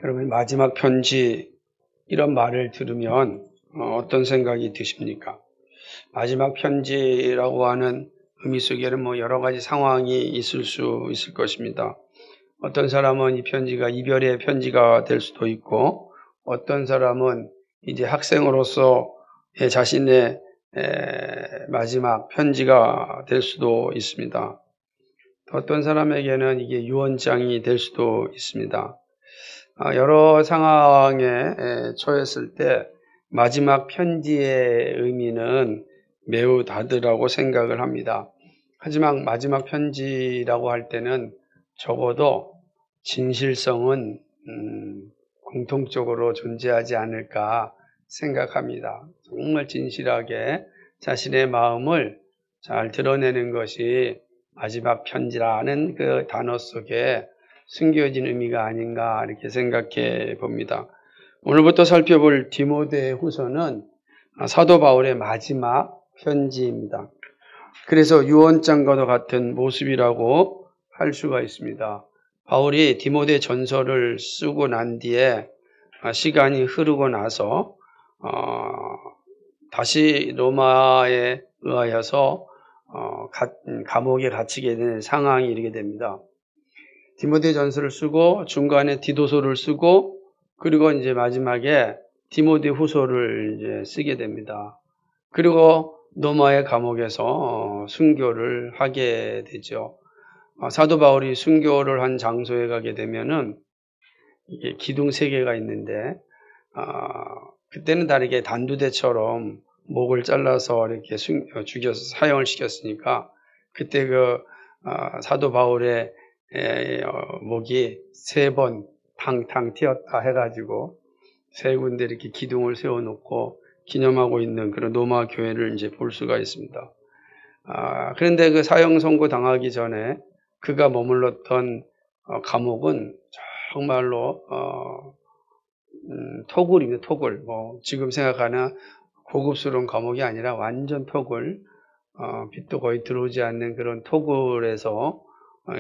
여러분, 마지막 편지 이런 말을 들으면 어떤 생각이 드십니까? 마지막 편지라고 하는 의미 속에는 여러 가지 상황이 있을 수 있을 것입니다. 어떤 사람은 이 편지가 이별의 편지가 될 수도 있고, 어떤 사람은 이제 학생으로서 자신의 마지막 편지가 될 수도 있습니다. 어떤 사람에게는 이게 유언장이 될 수도 있습니다. 여러 상황에 처했을 때 마지막 편지의 의미는 매우 다르다고 생각을 합니다. 하지만 마지막 편지라고 할 때는 적어도 진실성은 공통적으로 존재하지 않을까 생각합니다. 정말 진실하게 자신의 마음을 잘 드러내는 것이 마지막 편지라는 그 단어 속에 숨겨진 의미가 아닌가 이렇게 생각해 봅니다. 오늘부터 살펴볼 디모데 후서는 사도 바울의 마지막 편지입니다. 그래서 유언장과도 같은 모습이라고 할 수가 있습니다. 바울이 디모데 전서를 쓰고 난 뒤에 시간이 흐르고 나서 다시 로마에 의하여서 감옥에 갇히게 되는 상황이 이르게 됩니다. 디모데 전서를 쓰고 중간에 디도서를 쓰고 그리고 이제 마지막에 디모데 후서를 이제 쓰게 됩니다. 그리고 로마의 감옥에서 순교를 하게 되죠. 사도 바울이 순교를 한 장소에 가게 되면은 이게 기둥 3개가 있는데 그때는 다르게 단두대처럼 목을 잘라서 이렇게 죽여서 사형을 시켰으니까 그때 사도 바울의 목이 3번 탕탕 튀었다 해가지고 3군데 이렇게 기둥을 세워놓고 기념하고 있는 그런 로마 교회를 이제 볼 수가 있습니다. 그런데 그 사형 선고 당하기 전에 그가 머물렀던 감옥은 정말로 토굴입니다. 토굴. 지금 생각하는 고급스러운 감옥이 아니라 완전 토굴. 빛도 거의 들어오지 않는 그런 토굴에서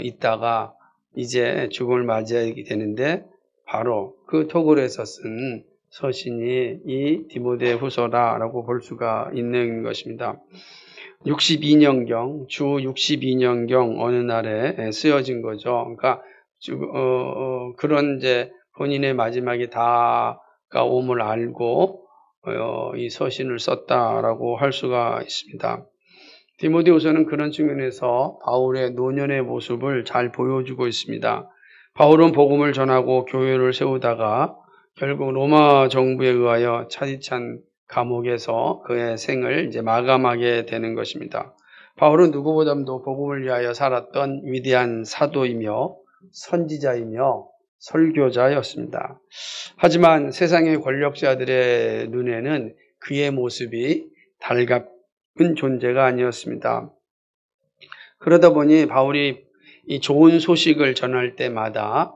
있다가 이제 죽음을 맞이하게 되는데 바로 그 토굴에서 쓴 서신이 이 디모데 후서라고 볼 수가 있는 것입니다. 62년경, 주 62년경 어느 날에 쓰여진 거죠. 그러니까 그런 이제 본인의 마지막에 다가옴을 알고 이 서신을 썼다라고 할 수가 있습니다. 디모데후서는 그런 측면에서 바울의 노년의 모습을 잘 보여주고 있습니다. 바울은 복음을 전하고 교회를 세우다가 결국 로마 정부에 의하여 차디찬 감옥에서 그의 생을 이제 마감하게 되는 것입니다. 바울은 누구보다도 복음을 위하여 살았던 위대한 사도이며 선지자이며 설교자였습니다. 하지만 세상의 권력자들의 눈에는 그의 모습이 달갑은 존재가 아니었습니다. 그러다 보니 바울이 이 좋은 소식을 전할 때마다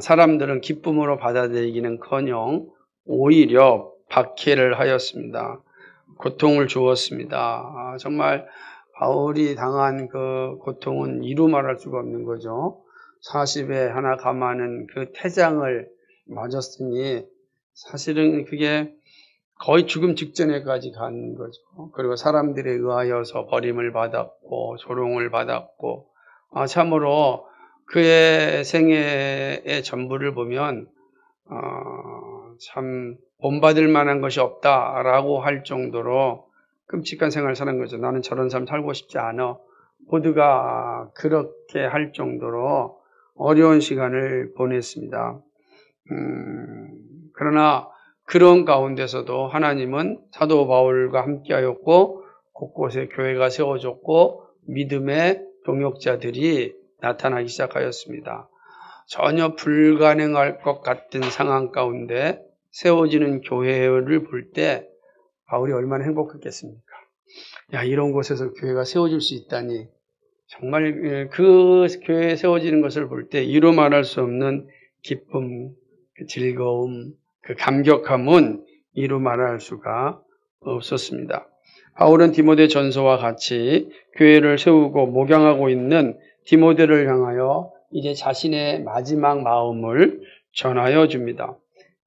사람들은 기쁨으로 받아들이기는커녕 오히려 박해를 하였습니다. 고통을 주었습니다. 정말 바울이 당한 그 고통은 이루 말할 수가 없는 거죠. 40에 하나 감하는 그 태장을 맞았으니 사실은 그게 거의 죽음 직전에까지 간 거죠. 그리고 사람들에 의하여서 버림을 받았고 조롱을 받았고 참으로 그의 생애의 전부를 보면 참 본받을 만한 것이 없다라고 할 정도로 끔찍한 생활을 사는 거죠. 나는 저런 삶 살고 싶지 않아. 모두가 그렇게 할 정도로 어려운 시간을 보냈습니다. 그러나 그런 가운데서도 하나님은 사도 바울과 함께하였고 곳곳에 교회가 세워졌고 믿음의 동역자들이 나타나기 시작하였습니다. 전혀 불가능할 것 같은 상황 가운데 세워지는 교회를 볼 때 바울이 얼마나 행복했겠습니까? 이런 곳에서 교회가 세워질 수 있다니 정말 그 교회에 세워지는 것을 볼 때 이루 말할 수 없는 기쁨, 그 즐거움, 그 감격함은 이루 말할 수가 없었습니다. 바울은 디모데 전서와 같이 교회를 세우고 목양하고 있는 디모데를 향하여 이제 자신의 마지막 마음을 전하여 줍니다.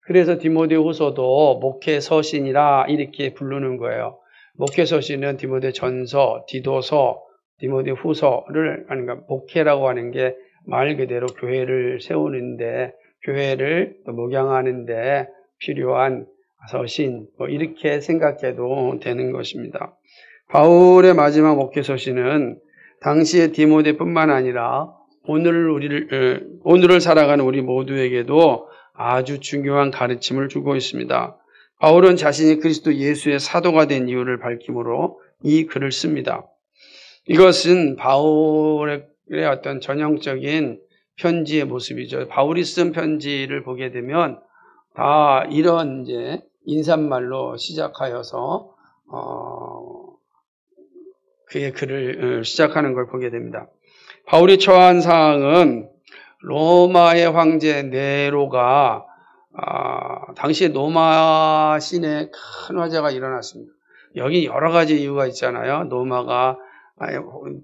그래서 디모데후서도 목회 서신이라 이렇게 부르는 거예요. 목회 서신은 디모데 전서, 디도서, 디모데 후서를 목회라고 하는 게 말 그대로 교회를 세우는데 교회를 목양하는데 필요한 서신 이렇게 생각해도 되는 것입니다. 바울의 마지막 목회 서신은 당시의 디모데뿐만 아니라 오늘을 살아가는 우리 모두에게도 아주 중요한 가르침을 주고 있습니다. 바울은 자신이 그리스도 예수의 사도가 된 이유를 밝힘으로 이 글을 씁니다. 이것은 바울의 어떤 전형적인 편지의 모습이죠. 바울이 쓴 편지를 보게 되면 다 이런 이제 인사말로 시작하여서 그의 글을 시작하는 걸 보게 됩니다. 바울이 처한 상황은 로마의 황제 네로가 당시에 로마 시내에 큰 화재가 일어났습니다. 여기 여러 가지 이유가 있잖아요.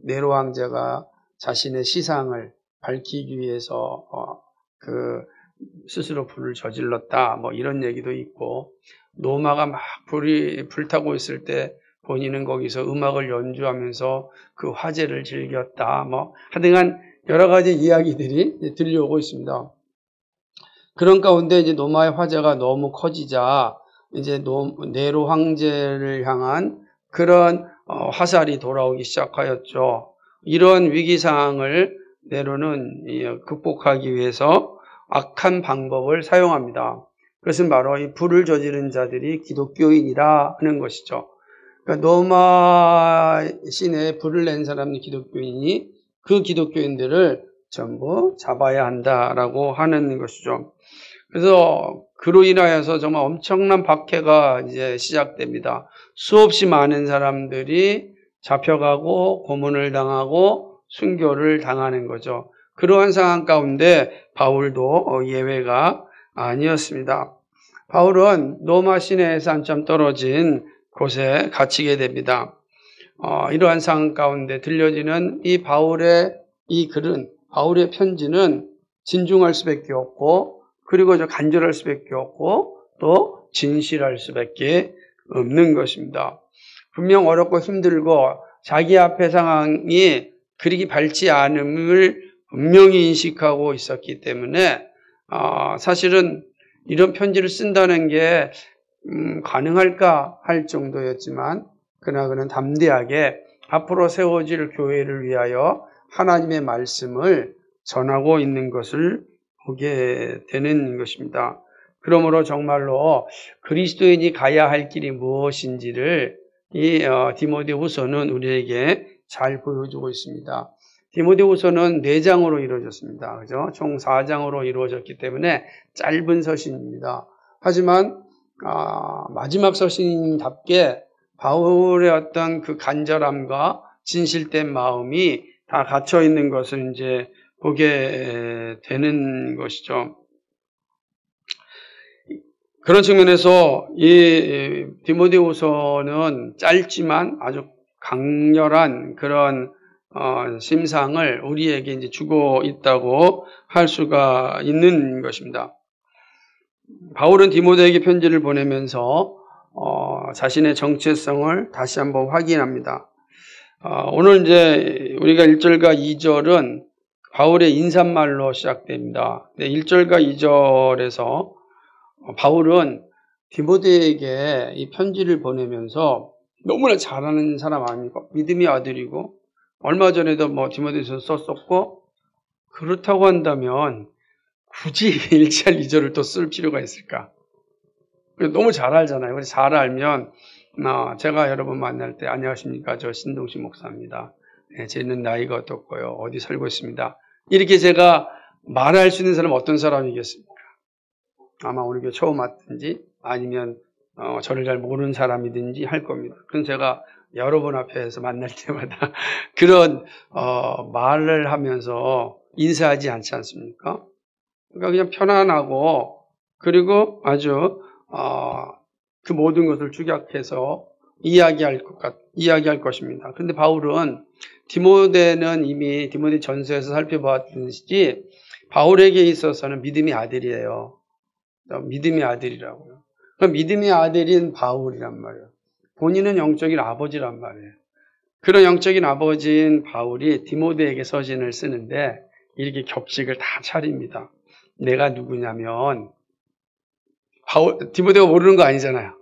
네로 황제가 자신의 시상을 밝히기 위해서 스스로 불을 저질렀다. 이런 얘기도 있고 로마가 막 불타고 있을 때 본인은 거기서 음악을 연주하면서 그 화제를 즐겼다. 하여간 여러 가지 이야기들이 들려오고 있습니다. 그런 가운데 이제 로마의 화제가 너무 커지자 이제 네로 황제를 향한 그런 화살이 돌아오기 시작하였죠. 이런 위기 상황을 네로는 극복하기 위해서 악한 방법을 사용합니다. 그것은 바로 이 불을 저지른 자들이 기독교인이라 하는 것이죠. 그러니까 로마 시내에 불을 낸 사람은 기독교인이 그 기독교인들을 전부 잡아야 한다라고 하는 것이죠. 그래서 그로 인하여서 정말 엄청난 박해가 이제 시작됩니다. 수없이 많은 사람들이 잡혀가고 고문을 당하고 순교를 당하는 거죠. 그러한 상황 가운데 바울도 예외가 아니었습니다. 바울은 로마 시내에서 한참 떨어진 곳에 갇히게 됩니다. 이러한 상황 가운데 들려지는 이 바울의 이 글은, 바울의 편지는 진중할 수밖에 없고, 그리고 간절할 수밖에 없고, 또 진실할 수밖에 없는 것입니다. 분명 어렵고 힘들고 자기 앞의 상황이 그리 밝지 않음을 분명히 인식하고 있었기 때문에 사실은 이런 편지를 쓴다는 게 가능할까 할 정도였지만 그러나 그는 담대하게 앞으로 세워질 교회를 위하여 하나님의 말씀을 전하고 있는 것을 보게 되는 것입니다. 그러므로 정말로 그리스도인이 가야 할 길이 무엇인지를 이 디모데후서는 우리에게 잘 보여주고 있습니다. 디모데후서는 4장으로 이루어졌습니다. 그죠? 총 4장으로 이루어졌기 때문에 짧은 서신입니다. 하지만 마지막 서신답게 바울의 어떤 그 간절함과 진실된 마음이 다 갇혀 있는 것을 이제 보게 되는 것이죠. 그런 측면에서 이 디모데후서는 짧지만 아주 강렬한 그런 심상을 우리에게 이제 주고 있다고 할 수가 있는 것입니다. 바울은 디모데에게 편지를 보내면서 자신의 정체성을 다시 한번 확인합니다. 오늘 이제 우리가 1절과 2절은 바울의 인사말로 시작됩니다. 1절과 2절에서 바울은 디모데에게 이 편지를 보내면서 너무나 잘하는 사람 아닙니까? 믿음의 아들이고 얼마 전에도 디모데에서 썼었고 그렇다고 한다면 굳이 1절, 2절을 또 쓸 필요가 있을까? 너무 잘 알잖아요. 우리 잘 알면 제가 여러분 만날 때 안녕하십니까? 저 신동식 목사입니다. 네, 저는 나이가 어떻고요. 어디 살고 있습니다. 이렇게 제가 말할 수 있는 사람은 어떤 사람이겠습니까? 아마 우리 교회 처음 왔든지 아니면 저를 잘 모르는 사람이든지 할 겁니다. 그럼 제가 여러분 앞에서 만날 때마다 그런 말을 하면서 인사하지 않지 않습니까? 그러니까 그냥 편안하고 그리고 아주 그 모든 것을 축약해서 이야기할 것입니다. 그런데 바울은 디모데는 이미 디모데 전서에서 살펴봤듯이 바울에게 있어서는 믿음의 아들이에요. 믿음의 아들이라고요. 그럼 믿음의 아들인 바울이란 말이에요. 본인은 영적인 아버지란 말이에요. 그런 영적인 아버지인 바울이 디모데에게 서신을 쓰는데 이렇게 격식을 다 차립니다. 내가 누구냐면 디모데가 모르는 거 아니잖아요.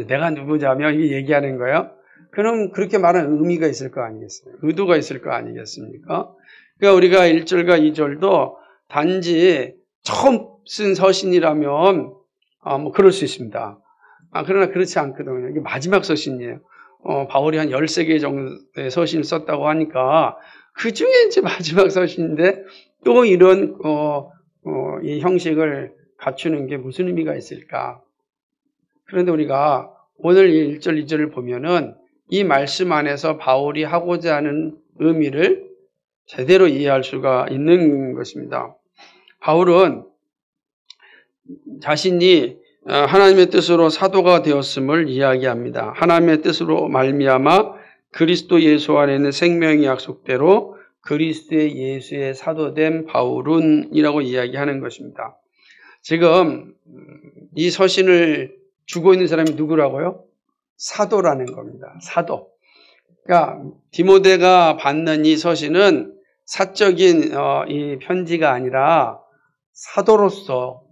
내가 누구냐면 이게 얘기하는 거예요. 그럼 그렇게 말하는 의미가 있을 거 아니겠어요? 의도가 있을 거 아니겠습니까? 그러니까 우리가 1절과 2절도 단지 처음 쓴 서신이라면 뭐 그럴 수 있습니다. 그러나 그렇지 않거든요. 이게 마지막 서신이에요. 바울이 한 13개 정도의 서신을 썼다고 하니까 그 중에 이제 마지막 서신인데 또 이런 이 형식을 갖추는 게 무슨 의미가 있을까? 그런데 우리가 오늘 1절, 2절을 보면은 이 말씀 안에서 바울이 하고자 하는 의미를 제대로 이해할 수가 있는 것입니다. 바울은 자신이 하나님의 뜻으로 사도가 되었음을 이야기합니다. 하나님의 뜻으로 말미암아 그리스도 예수 안에 있는 생명의 약속대로 그리스도의 예수의 사도된 바울은이라고 이야기하는 것입니다. 지금 이 서신을 주고 있는 사람이 누구라고요? 사도라는 겁니다. 사도. 그러니까 디모데가 받는 이 서신은 사적인 이 편지가 아니라 사도로서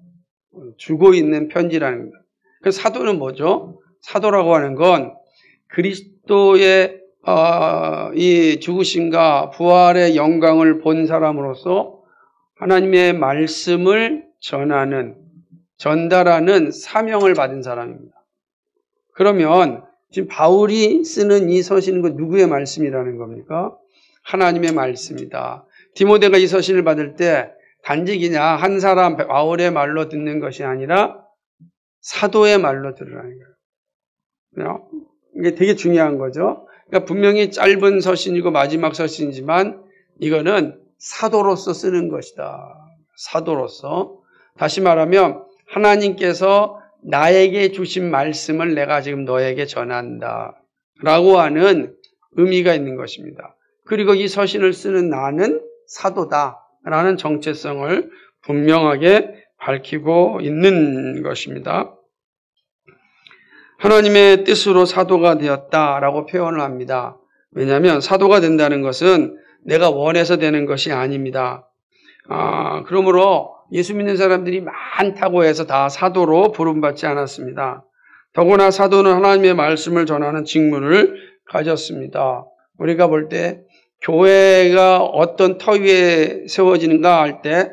주고 있는 편지라는 겁니다. 그 사도는 뭐죠? 사도라고 하는 건 그리스도의 이 죽으심과 부활의 영광을 본 사람으로서 하나님의 말씀을 전달하는 사명을 받은 사람입니다. 그러면 지금 바울이 쓰는 이 서신은 누구의 말씀이라는 겁니까? 하나님의 말씀이다. 디모데가 이 서신을 받을 때 단지 그냥 한 사람 바울의 말로 듣는 것이 아니라 사도의 말로 들으라는 거예요. 이게 되게 중요한 거죠. 그러니까 분명히 짧은 서신이고 마지막 서신이지만 이거는 사도로서 쓰는 것이다. 사도로서. 다시 말하면 하나님께서 나에게 주신 말씀을 내가 지금 너에게 전한다 라고 하는 의미가 있는 것입니다. 그리고 이 서신을 쓰는 나는 사도다 라는 정체성을 분명하게 밝히고 있는 것입니다. 하나님의 뜻으로 사도가 되었다라고 표현을 합니다. 왜냐하면 사도가 된다는 것은 내가 원해서 되는 것이 아닙니다. 그러므로 예수 믿는 사람들이 많다고 해서 다 사도로 부름받지 않았습니다. 더구나 사도는 하나님의 말씀을 전하는 직분을 가졌습니다. 우리가 볼 때 교회가 어떤 터 위에 세워지는가 할 때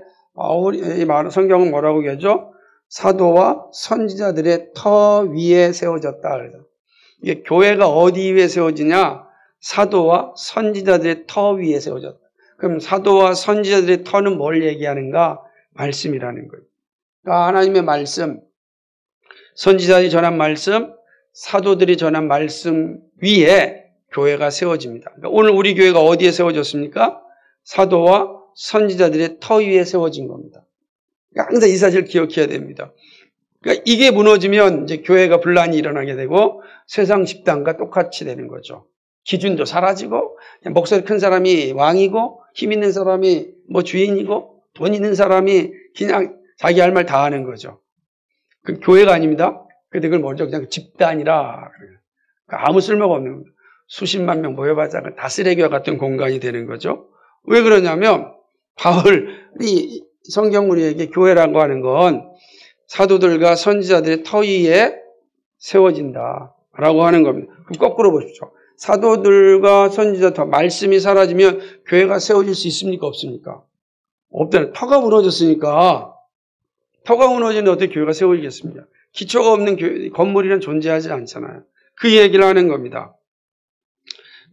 성경은 뭐라고 얘기하죠? 사도와 선지자들의 터 위에 세워졌다. 그래서 이게 교회가 어디 위에 세워지냐? 사도와 선지자들의 터 위에 세워졌다. 그럼 사도와 선지자들의 터는 뭘 얘기하는가? 말씀이라는 거예요. 그러니까 하나님의 말씀, 선지자들이 전한 말씀, 사도들이 전한 말씀 위에 교회가 세워집니다. 그러니까 오늘 우리 교회가 어디에 세워졌습니까? 사도와 선지자들의 터 위에 세워진 겁니다. 그러니까 항상 이 사실을 기억해야 됩니다. 그러니까 이게 무너지면 이제 교회가 분란이 일어나게 되고 세상 집단과 똑같이 되는 거죠. 기준도 사라지고 목소리 큰 사람이 왕이고 힘 있는 사람이 뭐 주인이고 돈 있는 사람이 그냥 자기 할 말 다 하는 거죠. 그 교회가 아닙니다. 근데 그걸 먼저 그냥 집단이라 그러니까 아무 쓸모가 없는 겁니다. 수십만 명 모여봤자 다 쓰레기와 같은 공간이 되는 거죠. 왜 그러냐면 바울이 성경 우리에게 교회라고 하는 건 사도들과 선지자들의 터 위에 세워진다라고 하는 겁니다. 그럼 거꾸로 보십시오. 사도들과 선지자 말씀이 사라지면 교회가 세워질 수 있습니까? 없습니까? 없다는. 터가 무너졌으니까 터가 무너지는 어떻게 교회가 세워지겠습니까? 기초가 없는 건물이란 존재하지 않잖아요. 그 얘기를 하는 겁니다.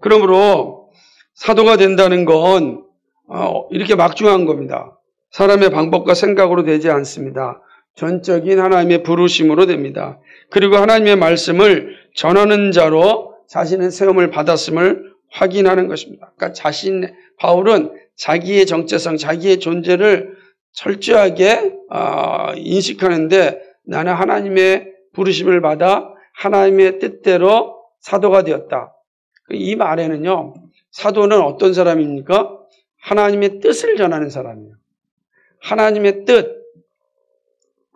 그러므로 사도가 된다는 건 이렇게 막중한 겁니다. 사람의 방법과 생각으로 되지 않습니다. 전적인 하나님의 부르심으로 됩니다. 그리고 하나님의 말씀을 전하는 자로 자신의 세움을 받았음을 확인하는 것입니다. 그러니까 바울은 자기의 정체성, 자기의 존재를 철저하게 인식하는데 나는 하나님의 부르심을 받아 하나님의 뜻대로 사도가 되었다. 이 말에는요, 사도는 어떤 사람입니까? 하나님의 뜻을 전하는 사람이에요. 하나님의 뜻,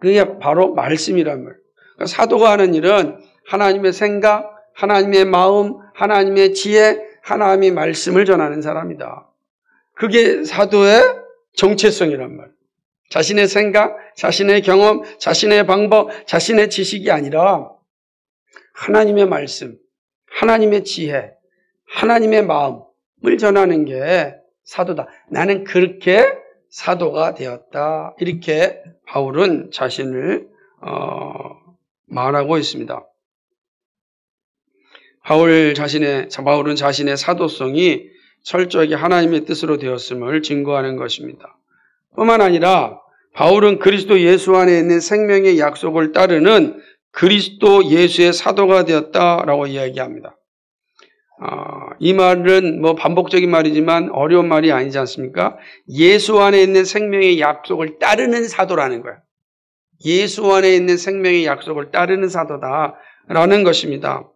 그게 바로 말씀이란 말이에요. 그러니까 사도가 하는 일은 하나님의 생각, 하나님의 마음, 하나님의 지혜, 하나님의 말씀을 전하는 사람이다. 그게 사도의 정체성이란 말이에요. 자신의 생각, 자신의 경험, 자신의 방법, 자신의 지식이 아니라 하나님의 말씀, 하나님의 지혜, 하나님의 마음을 전하는 게 사도다. 나는 그렇게 사도가 되었다. 이렇게 바울은 자신을 말하고 있습니다. 바울은 자신의 사도성이 철저하게 하나님의 뜻으로 되었음을 증거하는 것입니다. 뿐만 아니라 바울은 그리스도 예수 안에 있는 생명의 약속을 따르는 그리스도 예수의 사도가 되었다라고 이야기합니다. 이 말은 반복적인 말이지만 어려운 말이 아니지 않습니까? 예수 안에 있는 생명의 약속을 따르는 사도라는 거예요. 예수 안에 있는 생명의 약속을 따르는 사도다라는 것입니다.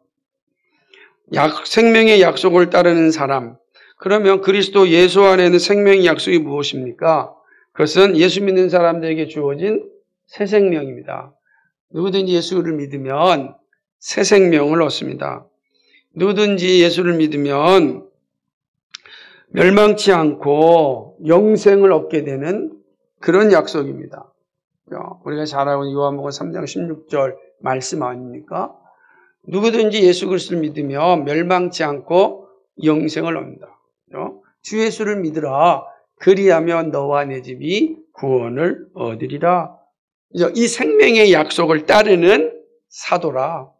생명의 약속을 따르는 사람. 그러면 그리스도 예수 안에 있는 생명의 약속이 무엇입니까? 그것은 예수 믿는 사람들에게 주어진 새 생명입니다. 누구든지 예수를 믿으면 새 생명을 얻습니다. 누구든지 예수를 믿으면 멸망치 않고 영생을 얻게 되는 그런 약속입니다. 우리가 잘 알고 있는 요한복음 3장 16절 말씀 아닙니까? 누구든지 예수 그리스도를 믿으면 멸망치 않고 영생을 얻는다. 주 예수를 믿으라. 그리하면 너와 내 집이 구원을 얻으리라. 이 생명의 약속을 따르는 사도라.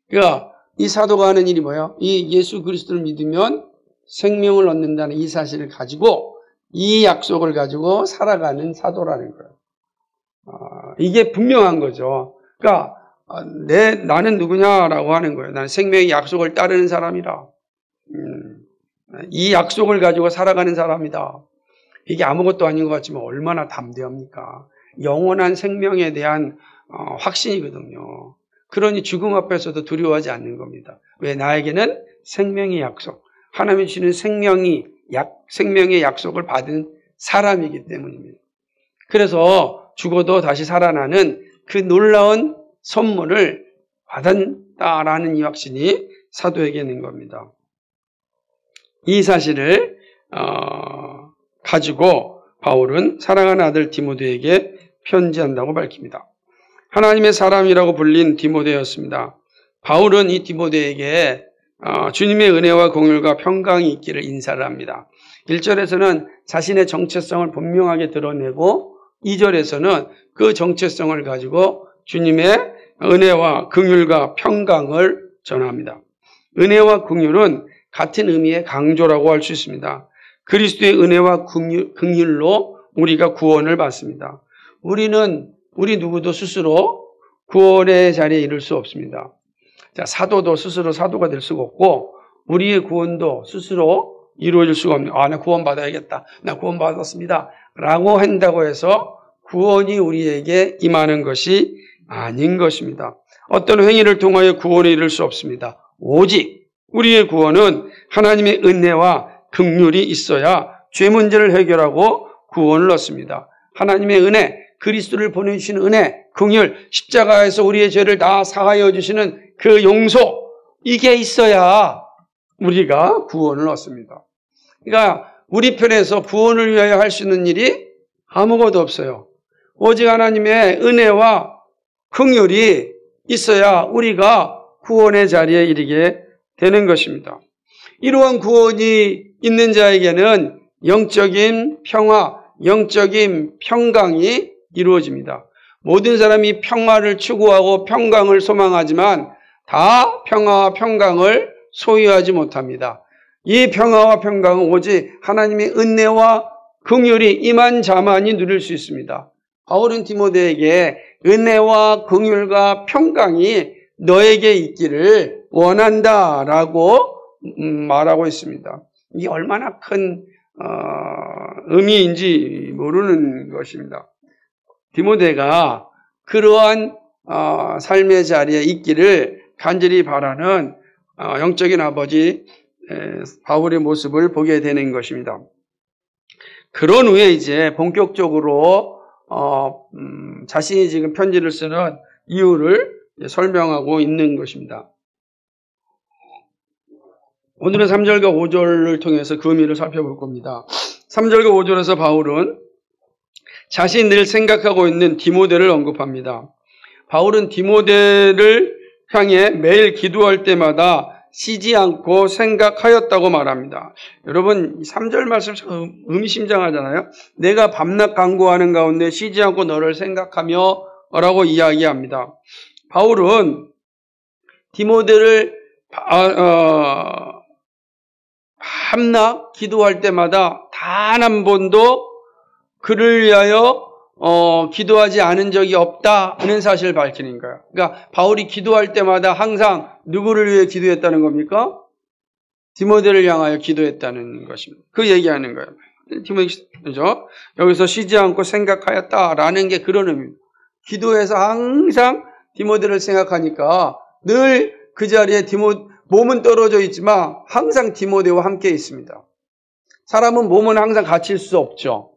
그러니까 이 사도가 하는 일이 뭐예요? 이 예수 그리스도를 믿으면 생명을 얻는다는 이 사실을 가지고 이 약속을 가지고 살아가는 사도라는 거예요. 이게 분명한 거죠. 그러니까 나는 누구냐라고 하는 거예요. 나는 생명의 약속을 따르는 사람이라. 이 약속을 가지고 살아가는 사람이다. 이게 아무것도 아닌 것 같지만 얼마나 담대합니까? 영원한 생명에 대한 확신이거든요. 그러니 죽음 앞에서도 두려워하지 않는 겁니다. 왜? 나에게는 생명의 약속, 하나님이 주시는 생명의 약속을 받은 사람이기 때문입니다. 그래서 죽어도 다시 살아나는 그 놀라운 선물을 받았다라는 이 확신이 사도에게 있는 겁니다. 이 사실을 가지고 바울은 사랑하는 아들 디모데에게 편지한다고 밝힙니다. 하나님의 사람이라고 불린 디모데였습니다. 바울은 이 디모데에게 주님의 은혜와 공율과 평강이 있기를 인사를 합니다. 1절에서는 자신의 정체성을 분명하게 드러내고 2절에서는 그 정체성을 가지고 주님의 은혜와 긍휼과 평강을 전합니다. 은혜와 긍휼은 같은 의미의 강조라고 할 수 있습니다. 그리스도의 은혜와 긍휼로 우리가 구원을 받습니다. 우리 누구도 스스로 구원의 자리에 이를 수 없습니다. 자, 사도도 스스로 사도가 될 수가 없고 우리의 구원도 스스로 이루어질 수가 없는. 나 구원 받아야겠다. 나 구원 받았습니다. 라고 한다고 해서 구원이 우리에게 임하는 것이 아닌 것입니다. 어떤 행위를 통하여 구원에 이를 수 없습니다. 오직 우리의 구원은 하나님의 은혜와 긍휼이 있어야 죄 문제를 해결하고 구원을 얻습니다. 하나님의 은혜, 그리스도를 보내주시는 은혜, 긍휼, 십자가에서 우리의 죄를 다 사하여 주시는 그 용서, 이게 있어야 우리가 구원을 얻습니다. 그러니까 우리 편에서 구원을 위하여 할 수 있는 일이 아무것도 없어요. 오직 하나님의 은혜와 긍휼이 있어야 우리가 구원의 자리에 이르게 되는 것입니다. 이러한 구원이 있는 자에게는 영적인 평화, 영적인 평강이 이루어집니다. 모든 사람이 평화를 추구하고 평강을 소망하지만 다 평화와 평강을 소유하지 못합니다. 이 평화와 평강은 오직 하나님의 은혜와 긍휼이 임한 자만이 누릴 수 있습니다. 바울은 디모데에게 은혜와 긍휼과 평강이 너에게 있기를 원한다라고 말하고 있습니다. 이게 얼마나 큰 의미인지 모르는 것입니다. 디모데가 그러한 삶의 자리에 있기를 간절히 바라는 영적인 아버지 바울의 모습을 보게 되는 것입니다. 그런 후에 이제 본격적으로 자신이 지금 편지를 쓰는 이유를 설명하고 있는 것입니다. 오늘은 3절과 5절을 통해서 그 의미를 살펴볼 겁니다. 3절과 5절에서 바울은 자신이 늘 생각하고 있는 디모데를 언급합니다. 바울은 디모데를 향해 매일 기도할 때마다 쉬지 않고 생각하였다고 말합니다. 여러분, 3절 말씀 의미심장하잖아요. 내가 밤낮 간구하는 가운데 쉬지 않고 너를 생각하며 라고 이야기합니다. 바울은 디모데를 밤낮 기도할 때마다 단 한 번도 그를 위하여 기도하지 않은 적이 없다는 사실을 밝히는 거예요. 그러니까 바울이 기도할 때마다 항상 누구를 위해 기도했다는 겁니까? 디모데를 향하여 기도했다는 것입니다. 그 얘기하는 거예요. 디모데죠. 여기서 쉬지 않고 생각하였다라는 게 그런 의미입니다. 기도해서 항상 디모데를 생각하니까 늘 그 자리에 몸은 떨어져 있지만 항상 디모데와 함께 있습니다. 사람은 몸은 항상 갇힐 수 없죠.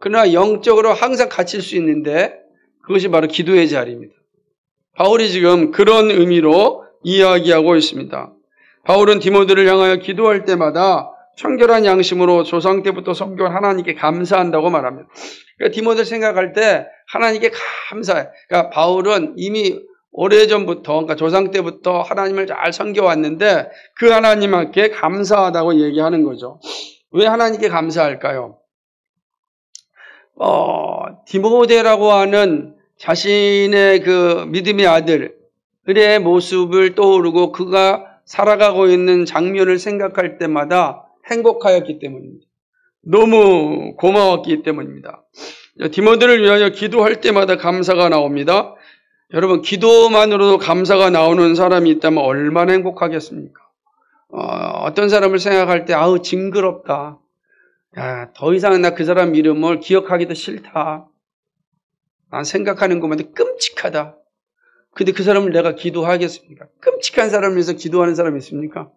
그러나 영적으로 항상 갇힐 수 있는데 그것이 바로 기도의 자리입니다. 바울이 지금 그런 의미로 이야기하고 있습니다. 바울은 디모데를 향하여 기도할 때마다 청결한 양심으로 조상 때부터 섬겨온 하나님께 감사한다고 말합니다. 그러니까 디모데를 생각할 때 하나님께 감사해. 그러니까 바울은 이미 오래전부터, 그러니까 조상 때부터 하나님을 잘 섬겨왔는데 그 하나님께 감사하다고 얘기하는 거죠. 왜 하나님께 감사할까요? 디모데라고 하는 자신의 그 믿음의 아들의 모습을 떠오르고 그가 살아가고 있는 장면을 생각할 때마다 행복하였기 때문입니다. 너무 고마웠기 때문입니다. 디모데를 위하여 기도할 때마다 감사가 나옵니다. 여러분, 기도만으로도 감사가 나오는 사람이 있다면 얼마나 행복하겠습니까? 어떤 사람을 생각할 때 아우 징그럽다. 야, 더 이상 나 그 사람 이름을 기억하기도 싫다. 난 생각하는 것만 끔찍하다. 근데 그 사람을 내가 기도하겠습니까? 끔찍한 사람을 위해서 기도하는 사람이 있습니까?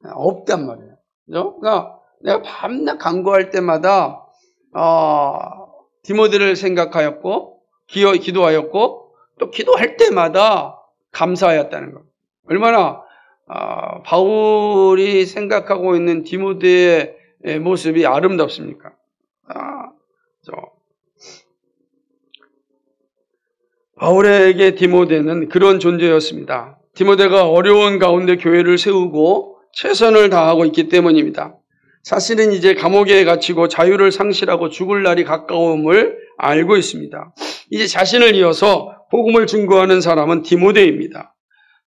없단 말이에요. 그죠? 그러니까 내가 밤낮 간구할 때마다 디모데를 생각하였고 기도하였고 또 기도할 때마다 감사하였다는 것. 얼마나 바울이 생각하고 있는 디모데의 모습이 아름답습니까? 바울에게 디모데는 그런 존재였습니다. 디모데가 어려운 가운데 교회를 세우고 최선을 다하고 있기 때문입니다. 사실은 이제 감옥에 갇히고 자유를 상실하고 죽을 날이 가까움을 알고 있습니다. 이제 자신을 이어서 복음을 증거하는 사람은 디모데입니다.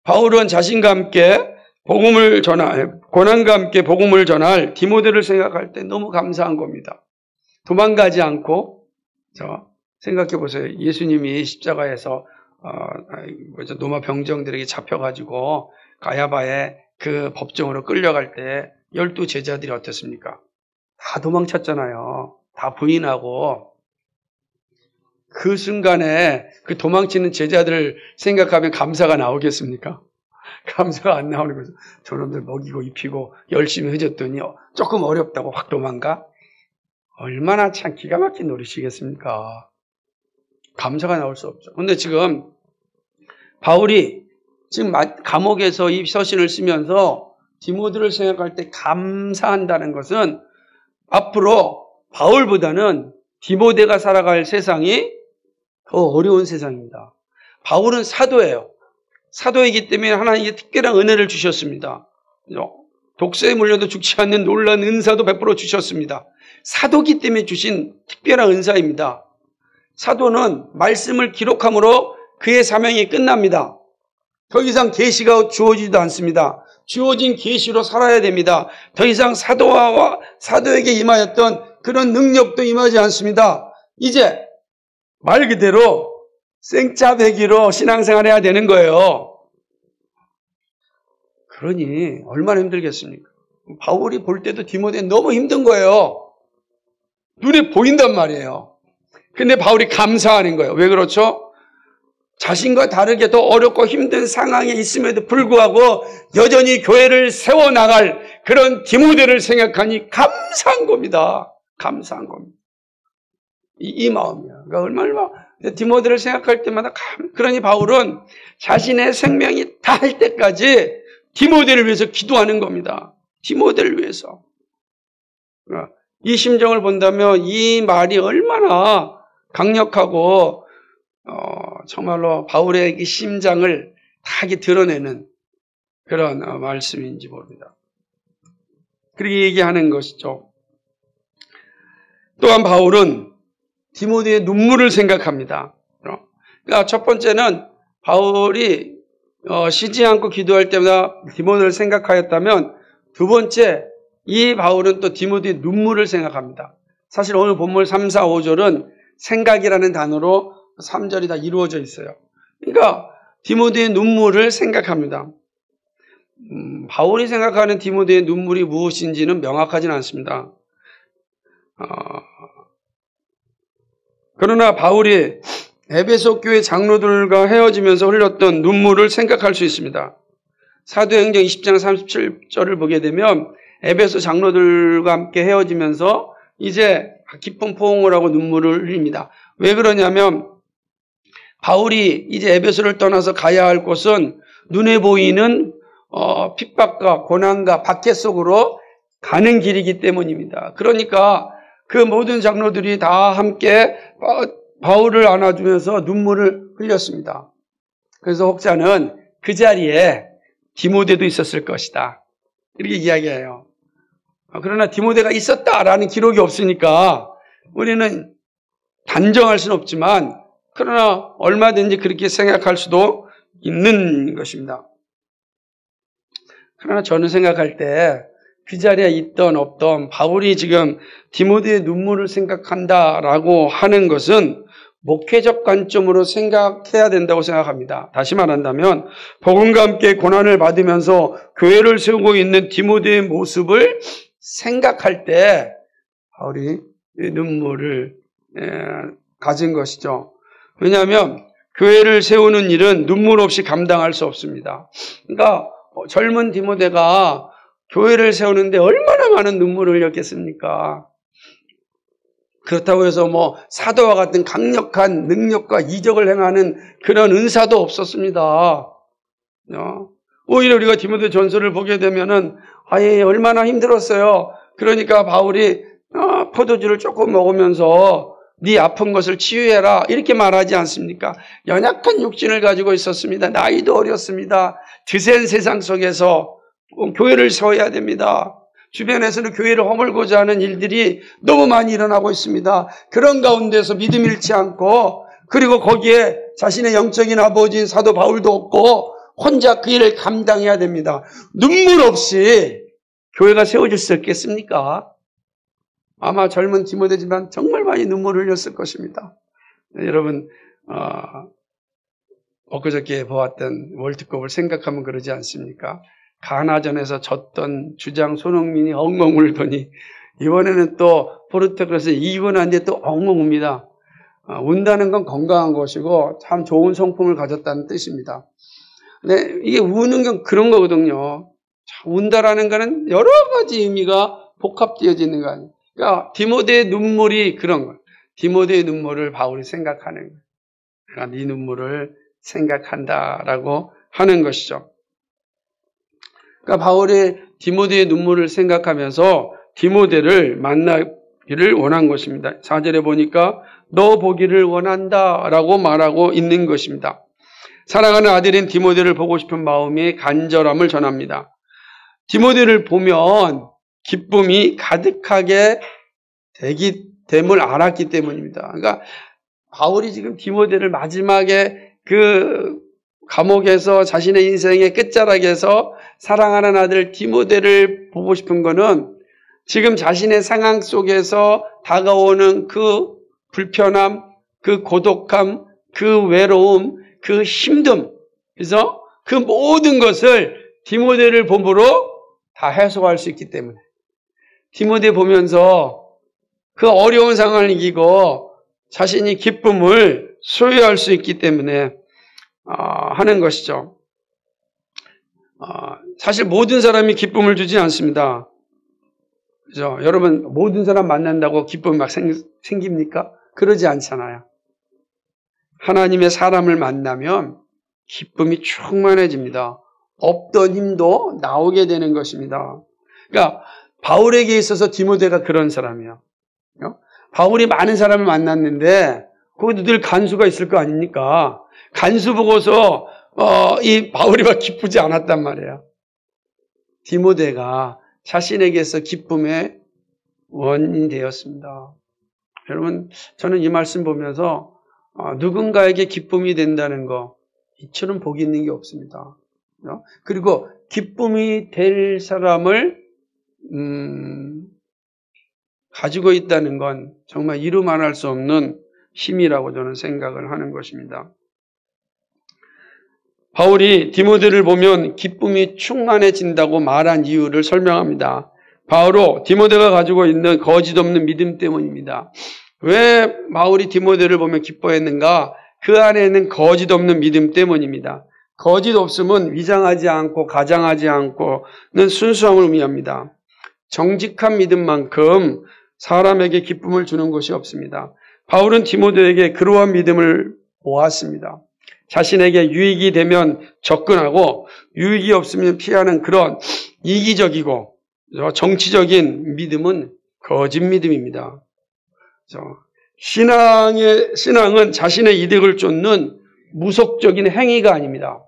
바울은 자신과 함께 고난과 함께 복음을 전할 디모데를 생각할 때 너무 감사한 겁니다. 도망가지 않고, 생각해 보세요. 예수님이 십자가에서, 로마 병정들에게 잡혀가지고 가야바의 그 법정으로 끌려갈 때 12 제자들이 어땠습니까? 다 도망쳤잖아요. 다 부인하고. 그 순간에 그 도망치는 제자들을 생각하면 감사가 나오겠습니까? 감사가 안 나오는 거죠. 저놈들 먹이고 입히고 열심히 해줬더니 조금 어렵다고 확 도망가? 얼마나 참 기가 막힌 노릇이겠습니까? 감사가 나올 수 없죠. 그런데 지금 바울이 지금 감옥에서 이 서신을 쓰면서 디모데를 생각할 때 감사한다는 것은 앞으로 바울보다는 디모데가 살아갈 세상이 더 어려운 세상입니다. 바울은 사도예요. 사도이기 때문에 하나님께 특별한 은혜를 주셨습니다. 독세에 물려도 죽지 않는 놀라운 은사도 베풀어 주셨습니다. 사도기 때문에 주신 특별한 은사입니다. 사도는 말씀을 기록함으로 그의 사명이 끝납니다. 더 이상 계시가 주어지지도 않습니다. 주어진 계시로 살아야 됩니다. 더 이상 사도에게 임하였던 그런 능력도 임하지 않습니다. 이제 말 그대로 생짜배기로 신앙생활 해야 되는 거예요. 그러니 얼마나 힘들겠습니까? 바울이 볼 때도 디모데는 너무 힘든 거예요. 눈에 보인단 말이에요. 근데 바울이 감사하는 거예요. 왜 그렇죠? 자신과 다르게 더 어렵고 힘든 상황에 있음에도 불구하고 여전히 교회를 세워나갈 그런 디모데를 생각하니 감사한 겁니다. 감사한 겁니다. 이 마음이야. 그러니까 얼마나 디모데를 생각할 때마다 그러니 바울은 자신의 생명이 다할 때까지 디모데를 위해서 기도하는 겁니다. 디모데를 위해서. 이 심정을 본다면 이 말이 얼마나 강력하고 정말로 바울의 이 심장을 다 드러내는 그런 말씀인지 모릅니다. 그렇게 얘기하는 것이죠. 또한 바울은 디모데의 눈물을 생각합니다. 그러니까 첫 번째는 바울이 쉬지 않고 기도할 때마다 디모데를 생각하였다면, 두 번째, 이 바울은 또 디모데의 눈물을 생각합니다. 사실 오늘 본문 3, 4, 5절은 생각이라는 단어로 3절이 다 이루어져 있어요. 그러니까 디모데의 눈물을 생각합니다. 바울이 생각하는 디모데의 눈물이 무엇인지는 명확하지는 않습니다. 그러나 바울이 에베소 교회 장로들과 헤어지면서 흘렸던 눈물을 생각할 수 있습니다. 사도행전 20장 37절을 보게 되면 에베소 장로들과 함께 헤어지면서 이제 깊은 포옹을 하고 눈물을 흘립니다. 왜 그러냐면 바울이 이제 에베소를 떠나서 가야 할 곳은 눈에 보이는 핍박과 고난과 박해 속으로 가는 길이기 때문입니다. 그러니까 그 모든 장로들이 다 함께 바울을 안아주면서 눈물을 흘렸습니다. 그래서 혹자는 그 자리에 디모데도 있었을 것이다, 이렇게 이야기해요. 그러나 디모데가 있었다라는 기록이 없으니까 우리는 단정할 수는 없지만, 그러나 얼마든지 그렇게 생각할 수도 있는 것입니다. 그러나 저는 생각할 때 그 자리에 있던 없던 바울이 지금 디모데의 눈물을 생각한다라고 하는 것은 목회적 관점으로 생각해야 된다고 생각합니다. 다시 말한다면 복음과 함께 고난을 받으면서 교회를 세우고 있는 디모데의 모습을 생각할 때 바울이 눈물을 가진 것이죠. 왜냐하면 교회를 세우는 일은 눈물 없이 감당할 수 없습니다. 그러니까 젊은 디모데가 교회를 세우는데 얼마나 많은 눈물을 흘렸겠습니까? 그렇다고 해서 사도와 같은 강력한 능력과 이적을 행하는 그런 은사도 없었습니다. 오히려 우리가 디모데 전서를 보게 되면은 얼마나 힘들었어요. 그러니까 바울이 포도주를 조금 먹으면서 네 아픈 것을 치유해라, 이렇게 말하지 않습니까? 연약한 육신을 가지고 있었습니다. 나이도 어렸습니다. 드센 세상 속에서 교회를 세워야 됩니다. 주변에서는 교회를 허물고자 하는 일들이 너무 많이 일어나고 있습니다. 그런 가운데서 믿음 잃지 않고, 그리고 거기에 자신의 영적인 아버지인 사도 바울도 없고 혼자 그 일을 감당해야 됩니다. 눈물 없이 교회가 세워질 수 있겠습니까? 아마 젊은 디모데지만 정말 많이 눈물을 흘렸을 것입니다. 여러분, 엊그저께 보았던 월드컵을 생각하면 그러지 않습니까? 가나전에서 졌던 주장 손흥민이 엉엉 울더니 이번에는 또 포르투갈에서 2분 안에 또 엉엉 웁니다. 운다는 건 건강한 것이고 참 좋은 성품을 가졌다는 뜻입니다. 근데 이게 우는 건 그런 거거든요. 운다라는 거는 여러 가지 의미가 복합되어지는 거 아니에요. 그러니까 디모데의 눈물이 그런 거예요. 디모데의 눈물을 바울이 생각하는 거예요. 그러니까 네 눈물을 생각한다라고 하는 것이죠. 그러니까 바울이 디모데의 눈물을 생각하면서 디모데를 만나기를 원한 것입니다. 4절에 보니까 너 보기를 원한다라고 말하고 있는 것입니다. 사랑하는 아들인 디모데를 보고 싶은 마음이 간절함을 전합니다. 디모데를 보면 기쁨이 가득하게 됨을 알았기 때문입니다. 그러니까 바울이 지금 디모데를 마지막에 그 감옥에서 자신의 인생의 끝자락에서 사랑하는 아들 디모데를 보고 싶은 거는 지금 자신의 상황 속에서 다가오는 그 불편함, 그 고독함, 그 외로움, 그 힘듦, 그래서 그 모든 것을 디모데를 봄으로 다 해소할 수 있기 때문에 디모데 보면서 그 어려운 상황을 이기고 자신이 기쁨을 소유할 수 있기 때문에 하는 것이죠. 사실 모든 사람이 기쁨을 주지 않습니다. 그죠? 여러분, 모든 사람 만난다고 기쁨이 막 생깁니까? 그러지 않잖아요. 하나님의 사람을 만나면 기쁨이 충만해집니다. 없던 힘도 나오게 되는 것입니다. 그러니까 바울에게 있어서 디모데가 그런 사람이에요. 바울이 많은 사람을 만났는데 거기도 늘 간수가 있을 거 아닙니까? 간수 보고서 이 바울이 막 기쁘지 않았단 말이에요. 디모데가 자신에게서 기쁨의 원인이 되었습니다. 여러분, 저는 이 말씀 보면서 누군가에게 기쁨이 된다는 거, 이처럼 복이 있는 게 없습니다. 그리고 기쁨이 될 사람을 가지고 있다는 건 정말 이루 말할 수 없는 힘이라고 저는 생각을 하는 것입니다. 바울이 디모데를 보면 기쁨이 충만해진다고 말한 이유를 설명합니다. 바로 디모데가 가지고 있는 거짓 없는 믿음 때문입니다. 왜 바울이 디모데를 보면 기뻐했는가? 그 안에는 거짓 없는 믿음 때문입니다. 거짓 없음은 위장하지 않고 가장하지 않고는 순수함을 의미합니다. 정직한 믿음만큼 사람에게 기쁨을 주는 것이 없습니다. 바울은 디모데에게 그러한 믿음을 보았습니다. 자신에게 유익이 되면 접근하고 유익이 없으면 피하는 그런 이기적이고 정치적인 믿음은 거짓 믿음입니다. 신앙은 자신의 이득을 쫓는 무속적인 행위가 아닙니다.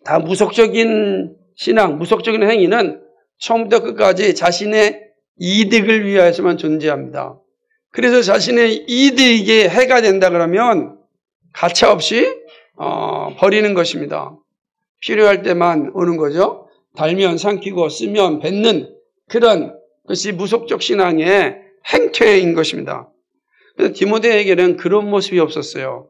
다 무속적인 신앙, 무속적인 행위는 처음부터 끝까지 자신의 이득을 위하여서만 존재합니다. 그래서 자신의 이득에 해가 된다 그러면 가차없이 버리는 것입니다. 필요할 때만 오는 거죠. 달면 삼키고 쓰면 뱉는 그런 것이 무속적 신앙의 행태인 것입니다. 그래서 디모데에게는 그런 모습이 없었어요.